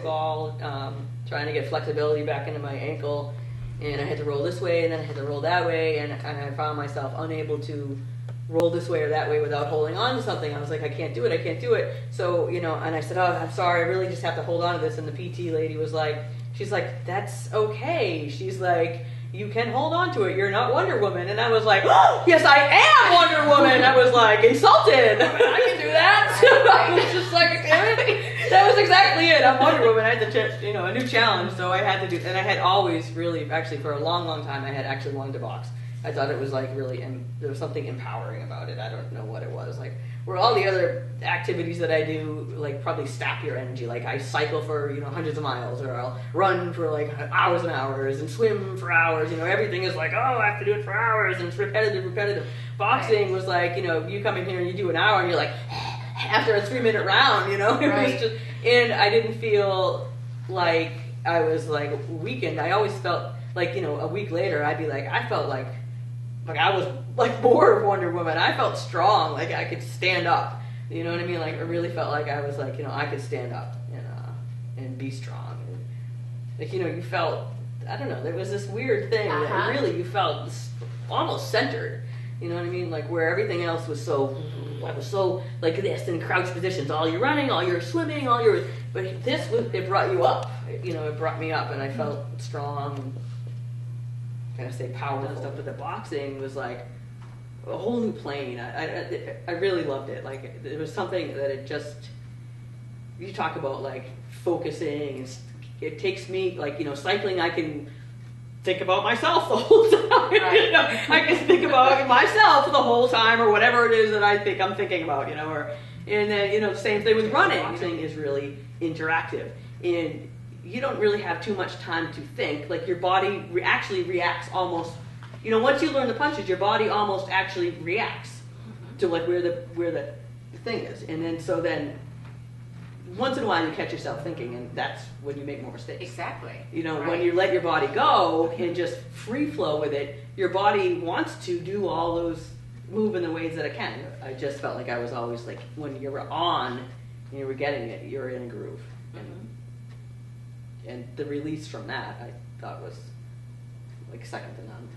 fall, trying to get flexibility back into my ankle, and I had to roll this way, and then I had to roll that way, and I found myself unable to roll this way or that way without holding on to something. I was like, I can't do it. So, and I said, oh, I'm sorry, I really just have to hold on to this. And the PT lady was like, she's like, that's okay. She's like, you can hold on to it. You're not Wonder Woman. And I was like, oh, yes, I am Wonder Woman. I was like, insulted. I can do that. I was just like, damn it. That was exactly it. I'm Wonder Woman. I had to, a new challenge. So I had to do, and I had always really, actually for a long, long time, I had actually wanted to box. I thought it was like really, there was something empowering about it. I don't know what it was. Like, where all the other activities that I do, like, probably sap your energy. Like, I cycle for, hundreds of miles, or I'll run for like hours and hours, and swim for hours. Everything is like, oh, I have to do it for hours, and it's repetitive. Boxing was like, you come in here and you do an hour, and you're like, after a 3-minute round, it was just, and I didn't feel like I was like weakened. I always felt like, a week later, I'd be like, I felt like I was like more of Wonder Woman. I felt strong, like I could stand up. You know what I mean? Like I really felt like I was like, I could stand up and be strong. And, like you felt, I don't know, there was this weird thing that really you felt almost centered. You know what I mean? Like where everything else was so, I was so like this in crouch positions. All your running, all your swimming, but it brought you up. It brought me up, and I felt strong. Kind of say powerful and stuff, but the boxing was like a whole new plane. I really loved it. Like it was something that it just, you talk about like focusing, and it takes me like cycling. I can think about myself the whole time. Right. I can think about myself the whole time, or whatever it is that I think I'm thinking about. And then same thing with running. Boxing is really interactive, and you don't really have too much time to think. Like your body actually reacts almost, once you learn the punches, your body almost actually reacts to like where the thing is. And then once in a while you catch yourself thinking, and that's when you make more mistakes. Exactly. When you let your body go and just free flow with it, your body wants to do all those, move in the ways that it can. I just felt like I was always like, when you were on and you were getting it, you're in a groove. And the release from that, I thought was like second to none.